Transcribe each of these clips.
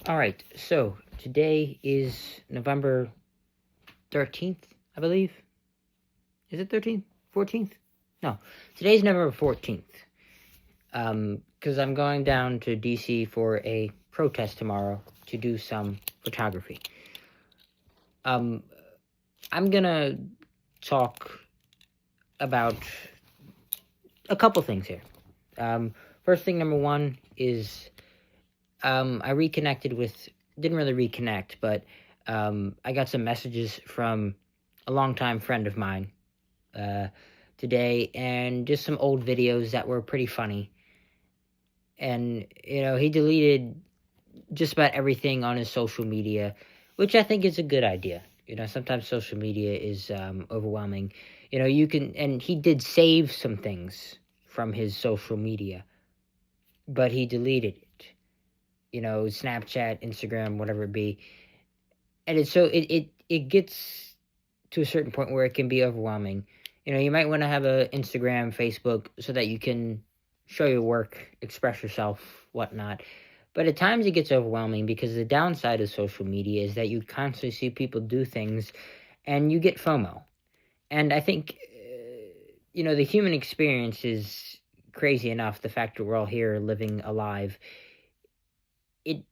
Alright, so today is November 13th, I believe. Is it 13th? 14th? No, today's November 14th. Because I'm going down to DC for a protest tomorrow to do some photography. I'm gonna talk about a couple things here. First thing, number one, is I reconnected with, didn't really reconnect, but I got some messages from a longtime friend of mine today, and just some old videos that were pretty funny. And, he deleted just about everything on his social media, which I think is a good idea. Sometimes social media is overwhelming. And he did save some things from his social media, but he deleted it. Snapchat, Instagram, whatever it be. And it gets to a certain point where it can be overwhelming. You might want to have a Instagram, Facebook, so that you can show your work, express yourself, whatnot. But at times it gets overwhelming because the downside of social media is that you constantly see people do things and you get FOMO. And I think, the human experience is crazy enough, the fact that we're all here living alive. It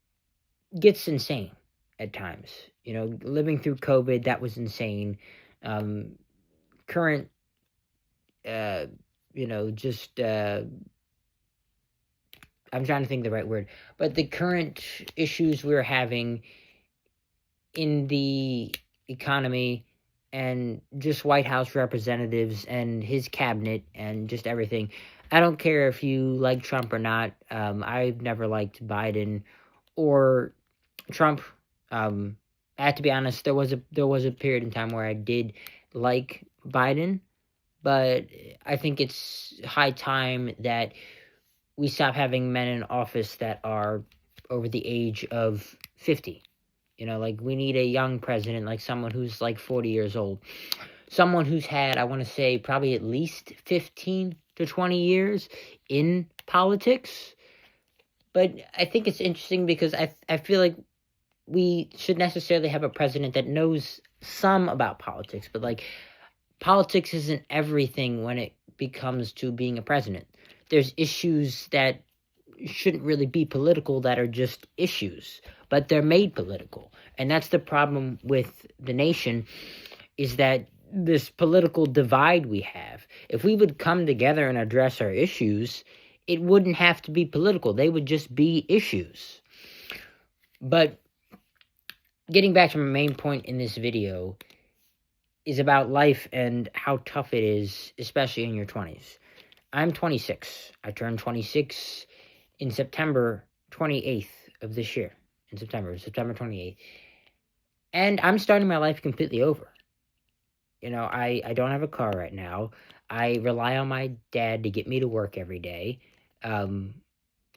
gets insane at times. Living through COVID, that was insane. Current, I'm trying to think of the right word, but the current issues we're having in the economy and just White House representatives and his cabinet and just everything. I don't care if you like Trump or not. I've never liked Biden or Trump. I have to be honest, there was a period in time where I did like Biden, but I think it's high time that we stop having men in office that are over the age of 50. We need a young president, like someone who's like 40 years old. Someone who's had, I want to say, probably at least 15 to 20 years in politics. But I think it's interesting because I feel like we should necessarily have a president that knows some about politics. But, politics isn't everything when it becomes to being a president. There's issues that shouldn't really be political that are just issues, but they're made political. And that's the problem with the nation, is that this political divide we have. If we would come together and address our issues, it wouldn't have to be political. They would just be issues. But getting back to my main point in this video is about life and how tough it is, especially in your 20s. I'm 26. I turned 26 in September 28th of this year. September 28th. And I'm starting my life completely over. I don't have a car right now. I rely on my dad to get me to work every day,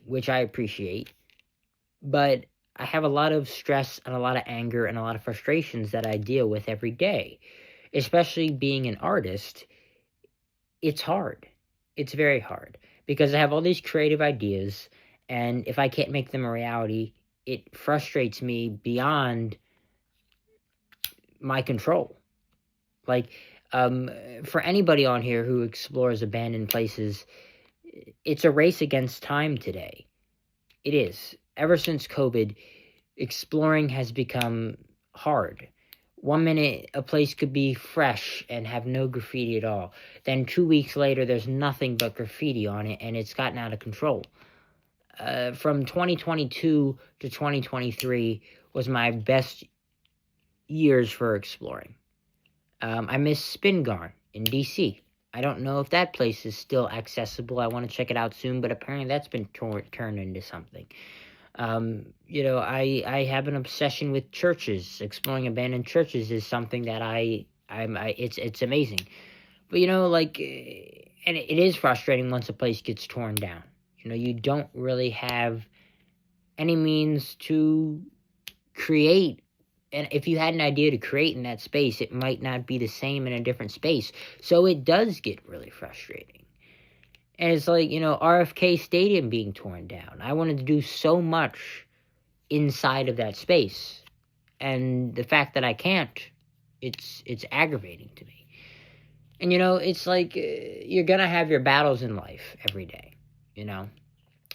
which I appreciate. But I have a lot of stress and a lot of anger and a lot of frustrations that I deal with every day. Especially being an artist, it's hard. It's very hard because I have all these creative ideas, and if I can't make them a reality, it frustrates me beyond my control. For anybody on here who explores abandoned places, it's a race against time today. It is. Ever since COVID, exploring has become hard. 1 minute, a place could be fresh and have no graffiti at all. Then 2 weeks later, there's nothing but graffiti on it, and it's gotten out of control. From 2022 to 2023 was my best years for exploring. I miss Spingarn in DC. I don't know if that place is still accessible. I want to check it out soon, but apparently that's been turned into something. I have an obsession with churches. Exploring abandoned churches is something that it's amazing. But, and it is frustrating once a place gets torn down. You don't really have any means to create. And if you had an idea to create in that space, it might not be the same in a different space. So it does get really frustrating. And it's like, RFK Stadium being torn down. I wanted to do so much inside of that space. And the fact that I can't, it's aggravating to me. And, it's like you're going to have your battles in life every day,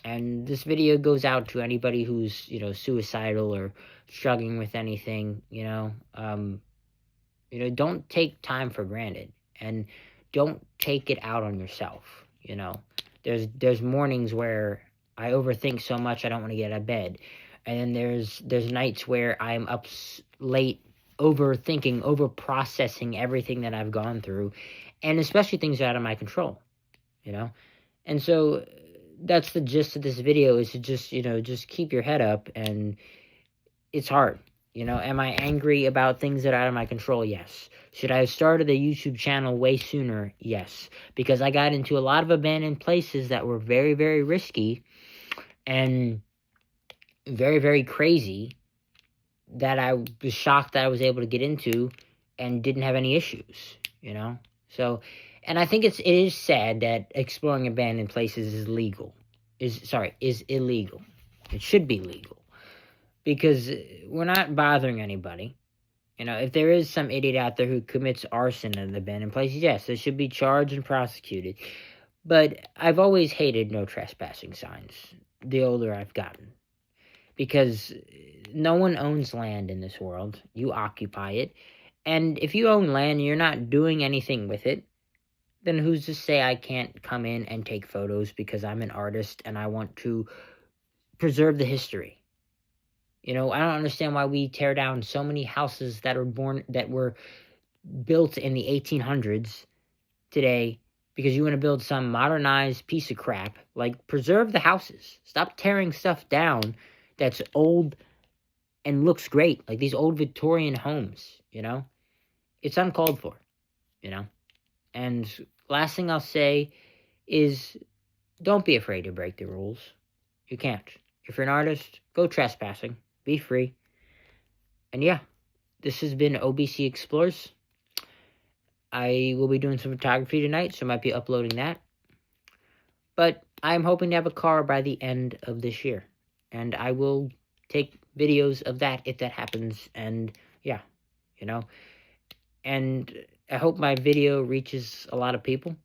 And this video goes out to anybody who's, suicidal or struggling with anything, don't take time for granted, and don't take it out on yourself, There's mornings where I overthink so much I don't want to get out of bed. And then there's nights where I'm up late overthinking, over-processing everything that I've gone through, and especially things out of my control, And so that's the gist of this video, is to just keep your head up, and it's hard. Am I angry about things that are out of my control? Yes. Should I have started a YouTube channel way sooner? Yes. Because I got into a lot of abandoned places that were very, very risky and very, very crazy, that I was shocked that I was able to get into and didn't have any issues, So, and I think it is sad that exploring abandoned places is illegal. It should be legal. Because we're not bothering anybody. If there is some idiot out there who commits arson in an abandoned place, yes, they should be charged and prosecuted. But I've always hated no trespassing signs, the older I've gotten. Because no one owns land in this world. You occupy it. And if you own land and you're not doing anything with it, then who's to say I can't come in and take photos because I'm an artist and I want to preserve the history? I don't understand why we tear down so many houses that were built in the 1800s today because you want to build some modernized piece of crap. Like, preserve the houses. Stop tearing stuff down that's old and looks great, like these old Victorian homes, It's uncalled for, And last thing I'll say is, don't be afraid to break the rules. You can't. If you're an artist, go trespassing. Be free. And yeah, this has been OBC Explores. I will be doing some photography tonight, so I might be uploading that. But I'm hoping to have a car by the end of this year. And I will take videos of that if that happens. And yeah, And I hope my video reaches a lot of people.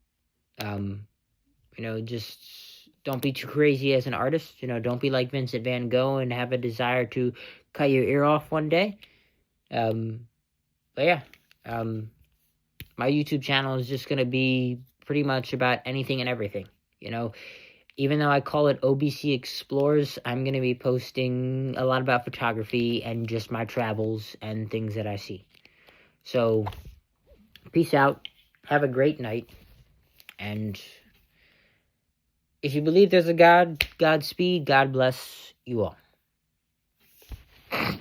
Just don't be too crazy as an artist. Don't be like Vincent van Gogh and have a desire to cut your ear off one day. But yeah, my YouTube channel is just going to be pretty much about anything and everything. Even though I call it OBC Explores, I'm going to be posting a lot about photography and just my travels and things that I see. So, peace out. Have a great night. And if you believe there's a God, Godspeed, God bless you all.